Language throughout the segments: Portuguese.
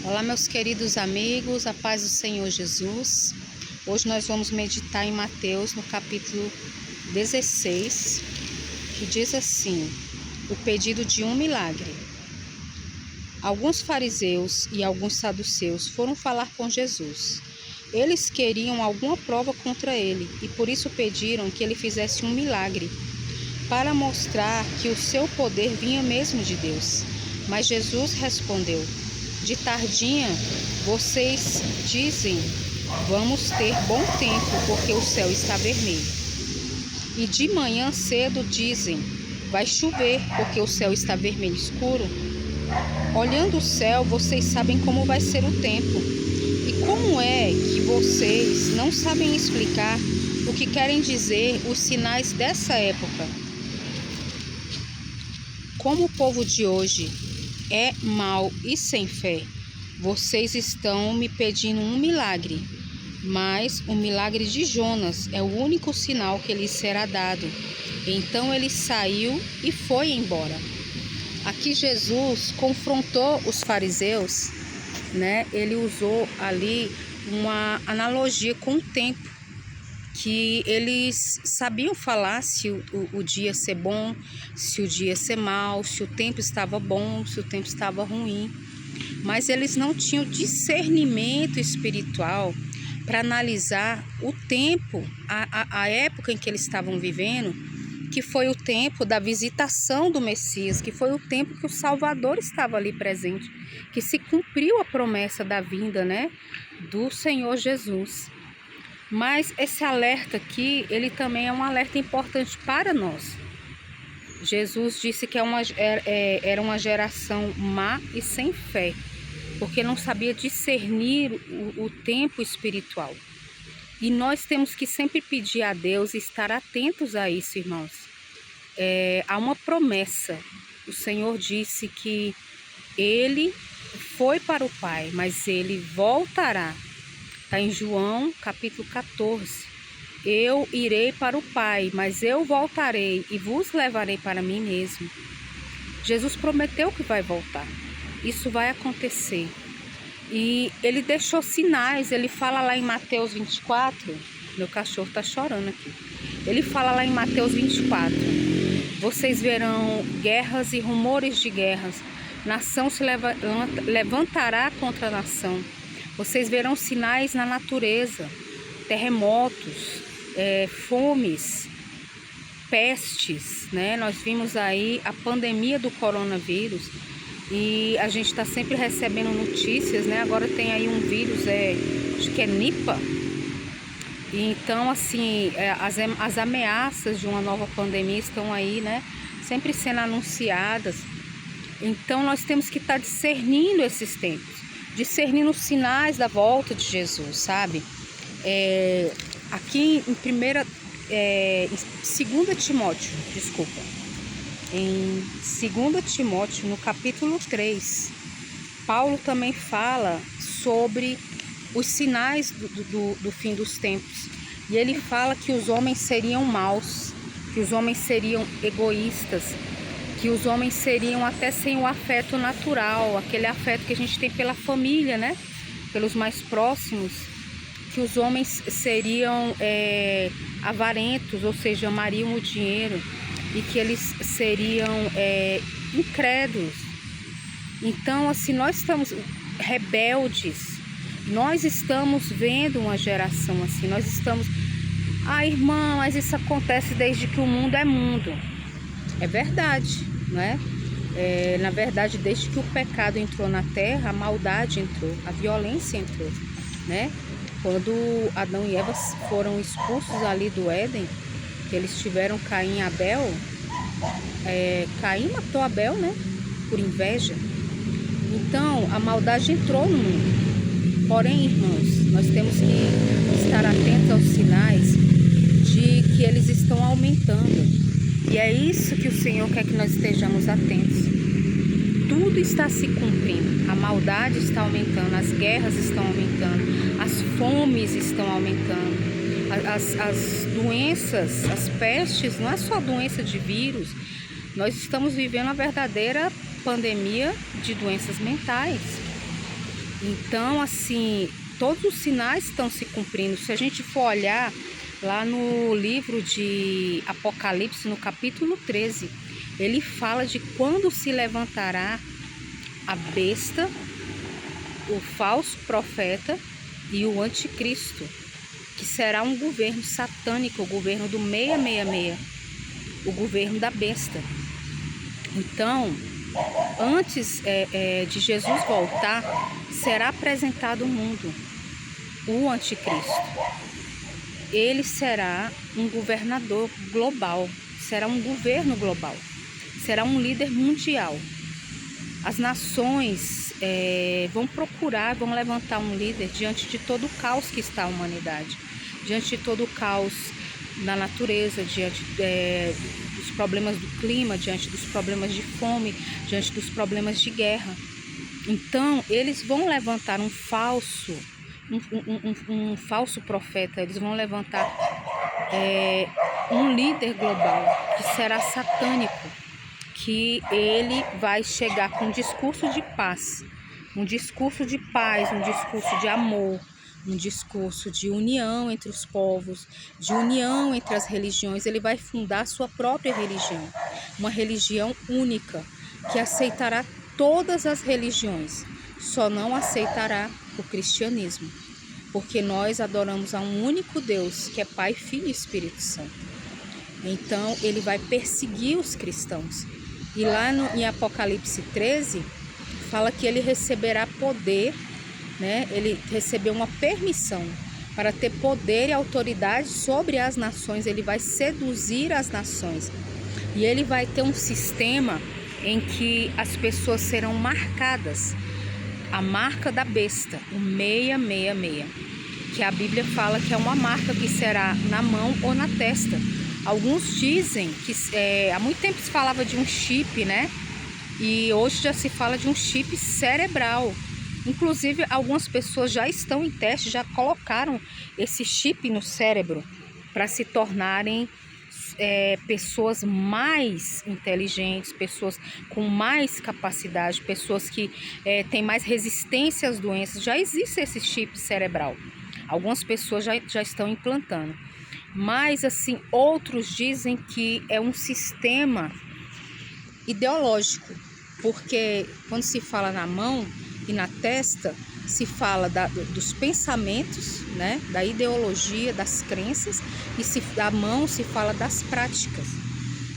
Olá, meus queridos amigos, a paz do Senhor Jesus. Hoje nós vamos meditar em Mateus, no capítulo 16, que diz assim: o pedido de um milagre. Alguns fariseus e alguns saduceus foram falar com Jesus. Eles queriam alguma prova contra ele e por isso pediram que ele fizesse um milagre, para mostrar que o seu poder vinha mesmo de Deus. Mas Jesus respondeu: de tardinha, vocês dizem, vamos ter bom tempo, porque o céu está vermelho. E de manhã cedo dizem, vai chover, porque o céu está vermelho escuro. Olhando o céu, vocês sabem como vai ser o tempo. E como é que vocês não sabem explicar o que querem dizer os sinais dessa época? Como o povo de hoje é mau e sem fé, vocês estão me pedindo um milagre, mas o milagre de Jonas é o único sinal que lhes será dado. Então ele saiu e foi embora. Aqui Jesus confrontou os fariseus, né? Ele usou ali uma analogia com o tempo, que eles sabiam falar se o dia ser bom, se o dia ser mau, se o tempo estava bom, se o tempo estava ruim. Mas eles não tinham discernimento espiritual para analisar o tempo, a época em que eles estavam vivendo, que foi o tempo da visitação do Messias, que foi o tempo que o Salvador estava ali presente, que se cumpriu a promessa da vinda, né, do Senhor Jesus. Mas esse alerta aqui, ele também é um alerta importante para nós. Jesus disse que era uma geração má e sem fé, porque não sabia discernir o tempo espiritual. E nós temos que sempre pedir a Deus e estar atentos a isso, irmãos. Há uma promessa. O Senhor disse que Ele foi para o Pai, mas Ele voltará. Está em João capítulo 14. Eu irei para o Pai, mas eu voltarei e vos levarei para mim mesmo. Jesus prometeu que vai voltar. Isso vai acontecer. E ele deixou sinais. Ele fala lá em Mateus 24. Meu cachorro está chorando aqui. Ele fala lá em Mateus 24. Vocês verão guerras e rumores de guerras. Nação se levantará contra a nação. Vocês verão sinais na natureza, terremotos, fomes, pestes, né? Nós vimos aí a pandemia do coronavírus e a gente está sempre recebendo notícias, né? Agora tem aí um vírus, acho que é Nipah. Então, assim, as ameaças de uma nova pandemia estão aí, né? Sempre sendo anunciadas. Então, nós temos que estar discernindo esses tempos, discernindo os sinais da volta de Jesus, sabe? Aqui em 2 Timóteo, desculpa. Em 2 Timóteo, no capítulo 3, Paulo também fala sobre os sinais do fim dos tempos. E ele fala que os homens seriam maus, que os homens seriam egoístas, que os homens seriam até sem o afeto natural, aquele afeto que a gente tem pela família, né? Pelos mais próximos, que os homens seriam avarentos, ou seja, amariam o dinheiro, e que eles seriam incrédulos. Então, assim, nós estamos rebeldes, nós estamos vendo uma geração assim, nós estamos... irmã, mas isso acontece desde que o mundo é mundo. É verdade, não é? Na verdade, desde que o pecado entrou na terra, a maldade entrou, a violência entrou, né? Quando Adão e Eva foram expulsos ali do Éden, que eles tiveram Caim e Abel, Caim matou Abel, né? Por inveja. Então, a maldade entrou no mundo. Porém, irmãos, nós temos que estar atentos aos sinais de que eles estão aumentando. E é isso que o Senhor quer que nós estejamos atentos. Tudo está se cumprindo. A maldade está aumentando, as guerras estão aumentando, as fomes estão aumentando, as doenças, as pestes, não é só doença de vírus. Nós estamos vivendo a verdadeira pandemia de doenças mentais. Então, assim, todos os sinais estão se cumprindo. Se a gente for olhar lá no livro de Apocalipse, no capítulo 13, ele fala de quando se levantará a besta, o falso profeta e o anticristo, que será um governo satânico, o governo do 666, o governo da besta. Então, antes de Jesus voltar, será apresentado ao mundo o anticristo. Ele será um governador global, será um governo global, será um líder mundial. As nações vão procurar, vão levantar um líder diante de todo o caos que está a humanidade, diante de todo o caos na natureza, diante dos problemas do clima, diante dos problemas de fome, diante dos problemas de guerra. Então, eles vão levantar um falso profeta, eles vão levantar um líder global que será satânico, que ele vai chegar com um discurso de paz, um discurso de paz, um discurso de amor, um discurso de união entre os povos, de união entre as religiões. Ele vai fundar sua própria religião, uma religião única, que aceitará todas as religiões, só não aceitará o cristianismo, porque nós adoramos a um único Deus, que é Pai, Filho e Espírito Santo. Então, ele vai perseguir os cristãos. E lá em Apocalipse 13, fala que ele receberá poder, né? Ele recebeu uma permissão para ter poder e autoridade sobre as nações. Ele vai seduzir as nações. E ele vai ter um sistema em que as pessoas serão marcadas. A marca da besta, o 666, que a Bíblia fala que é uma marca que será na mão ou na testa. Alguns dizem que há muito tempo se falava de um chip, né? E hoje já se fala de um chip cerebral. Inclusive, algumas pessoas já estão em teste, já colocaram esse chip no cérebro para se tornarem pessoas mais inteligentes, pessoas com mais capacidade, pessoas que têm mais resistência às doenças. Já existe esse chip cerebral. Algumas pessoas já estão implantando. Mas, assim, outros dizem que é um sistema ideológico, porque quando se fala na mão e na testa, se fala dos pensamentos, né, da ideologia, das crenças, e da mão se fala das práticas.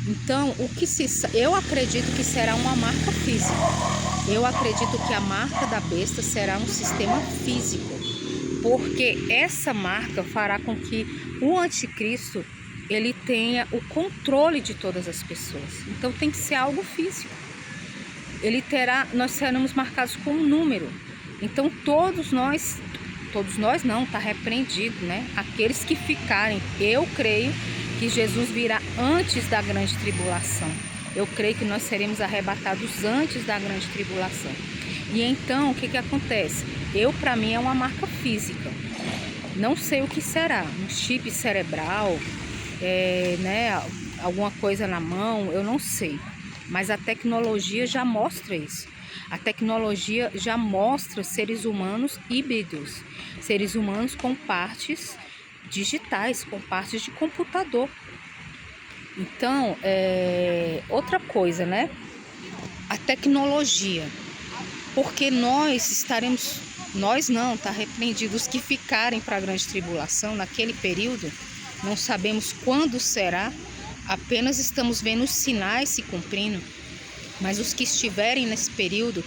Então, eu acredito que será uma marca física. Eu acredito que a marca da besta será um sistema físico, porque essa marca fará com que o anticristo ele tenha o controle de todas as pessoas. Então tem que ser algo físico. Nós seremos marcados com um número. Então todos nós não, está repreendido, né? Aqueles que ficarem, eu creio que Jesus virá antes da grande tribulação. Eu creio que nós seremos arrebatados antes da grande tribulação. E então, o que acontece? Para mim, é uma marca física. Não sei o que será, um chip cerebral, né, alguma coisa na mão, eu não sei. Mas a tecnologia já mostra isso. A tecnologia já mostra seres humanos híbridos, seres humanos com partes digitais, com partes de computador. Então, outra coisa, né? A tecnologia. Porque nós não, está repreendido. Os que ficarem para a grande tribulação naquele período, não sabemos quando será, apenas estamos vendo os sinais se cumprindo. Mas os que estiverem nesse período,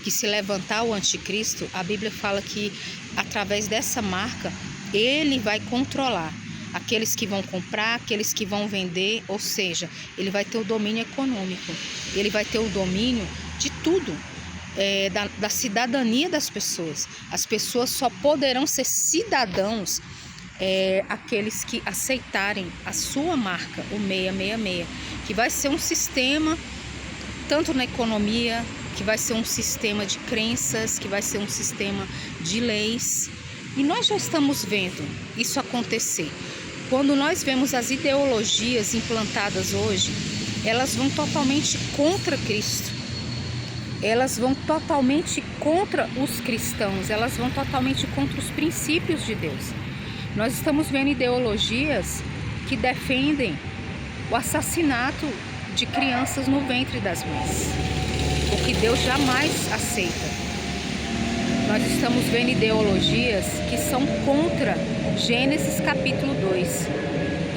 que se levantar o anticristo, a Bíblia fala que através dessa marca, ele vai controlar aqueles que vão comprar, aqueles que vão vender, ou seja, ele vai ter o domínio econômico, ele vai ter o domínio de tudo. Da cidadania das pessoas. As pessoas só poderão ser cidadãos aqueles que aceitarem a sua marca, o 666, que vai ser um sistema, tanto na economia, que vai ser um sistema de crenças, que vai ser um sistema de leis. E nós já estamos vendo isso acontecer. Quando nós vemos as ideologias implantadas hoje, elas vão totalmente contra Cristo. elas vão totalmente contra os cristãos, elas vão totalmente contra os princípios de Deus. Nós estamos vendo ideologias que defendem o assassinato de crianças no ventre das mães, o que Deus jamais aceita. Nós estamos vendo ideologias que são contra Gênesis capítulo 2.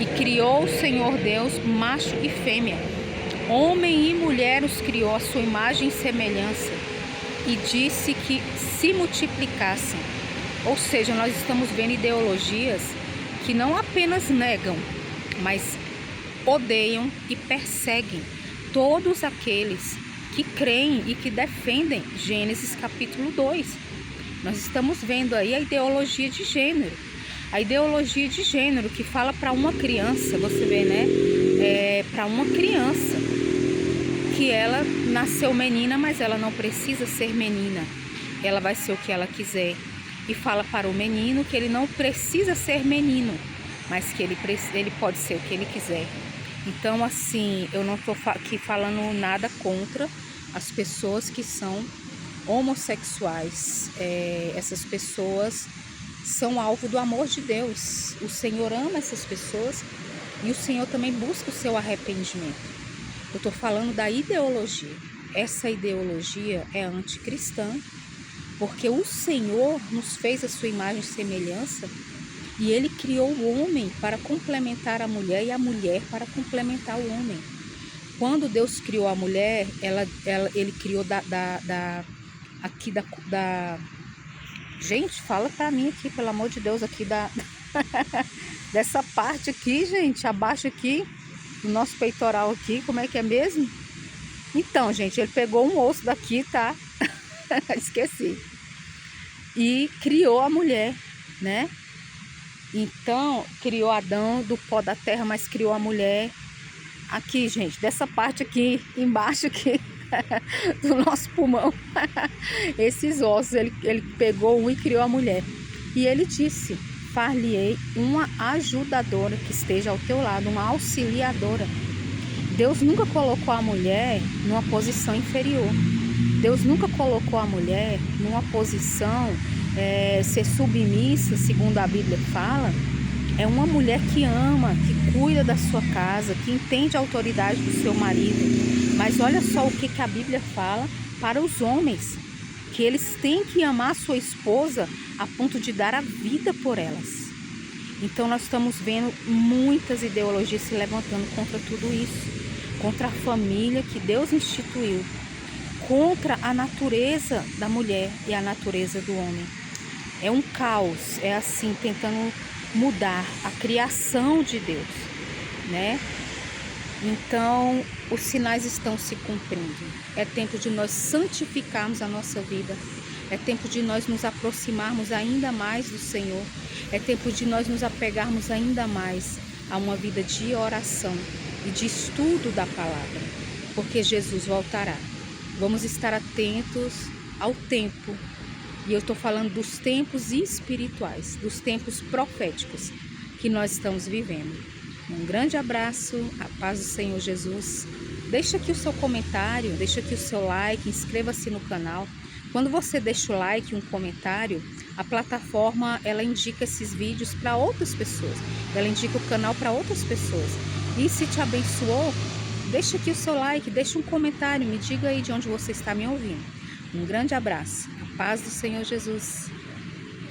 E criou o Senhor Deus macho e fêmea, homem e mulher os criou à sua imagem e semelhança, e disse que se multiplicassem. Ou seja, nós estamos vendo ideologias que não apenas negam, mas odeiam e perseguem todos aqueles que creem e que defendem Gênesis capítulo 2. Nós estamos vendo aí a ideologia de gênero. A ideologia de gênero que fala para uma criança, você vê, né? Para uma criança que ela nasceu menina, mas ela não precisa ser menina. Ela vai ser o que ela quiser. E fala para o menino que ele não precisa ser menino, mas que ele pode ser o que ele quiser. Então, assim, eu não estou aqui falando nada contra as pessoas que são homossexuais. Essas pessoas são alvo do amor de Deus. O Senhor ama essas pessoas e o Senhor também busca o seu arrependimento. Eu estou falando da ideologia. Essa ideologia é anticristã, porque o Senhor nos fez a sua imagem e semelhança e Ele criou o homem para complementar a mulher e a mulher para complementar o homem. Quando Deus criou a mulher, Ele criou Gente, fala pra mim aqui, pelo amor de Deus, aqui dessa parte aqui, gente, abaixo aqui, do nosso peitoral aqui, como é que é mesmo? Então, gente, ele pegou um osso daqui, tá? Esqueci. E criou a mulher, né? Então, criou Adão do pó da terra, mas criou a mulher aqui, gente, dessa parte aqui, embaixo aqui, do nosso pulmão. Esses ossos, ele pegou um e criou a mulher. E ele disse: far-lhe-ei uma ajudadora que esteja ao teu lado, uma auxiliadora. Deus nunca colocou a mulher numa posição inferior. Deus nunca colocou a mulher numa posição ser submissa, segundo a Bíblia fala. É uma mulher que ama, que cuida da sua casa, que entende a autoridade do seu marido. Mas olha só o que a Bíblia fala para os homens, que eles têm que amar a sua esposa a ponto de dar a vida por elas. Então nós estamos vendo muitas ideologias se levantando contra tudo isso, contra a família que Deus instituiu, contra a natureza da mulher e a natureza do homem. É um caos, é assim, tentando mudar a criação de Deus, né? Então, os sinais estão se cumprindo. É tempo de nós santificarmos a nossa vida. É tempo de nós nos aproximarmos ainda mais do Senhor. É tempo de nós nos apegarmos ainda mais a uma vida de oração e de estudo da palavra, porque Jesus voltará. Vamos estar atentos ao tempo. E eu estou falando dos tempos espirituais, dos tempos proféticos que nós estamos vivendo. Um grande abraço, a paz do Senhor Jesus. Deixa aqui o seu comentário, deixa aqui o seu like, inscreva-se no canal. Quando você deixa o like e um comentário, a plataforma ela indica esses vídeos para outras pessoas. Ela indica o canal para outras pessoas. E se te abençoou, deixa aqui o seu like, deixa um comentário, me diga aí de onde você está me ouvindo. Um grande abraço. A paz do Senhor Jesus.